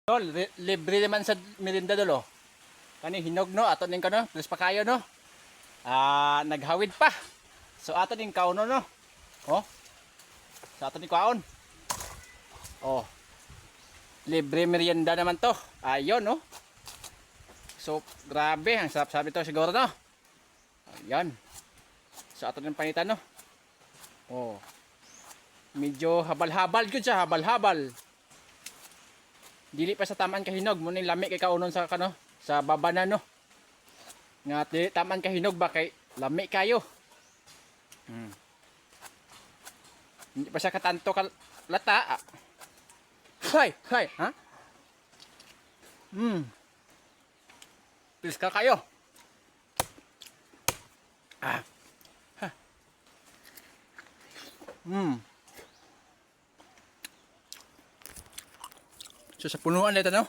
Dol, libre naman sa merinda dolo. Kani hinog no, ato ning kano, plus pa kayo no. Naghawid pa. So ato ning kauno no. Oh. Sa ato ning kaon. Oh. Libre merienda naman to. Ayun no. So grabe, ang sarap sabi to siguro no. Ayun. So ato ning panitan no. Oh. Medyo habal-habal gud siya, habal-habal. Dili pa sa taman kahinog mo ning lami kay kaunon sa kano sa baba na no. Nga dili taman kahinog ba kay lami kayo. Hindi pa siya katanto lata. Hay, ha? Please ka kayo. Ha. So sa punuan dito no.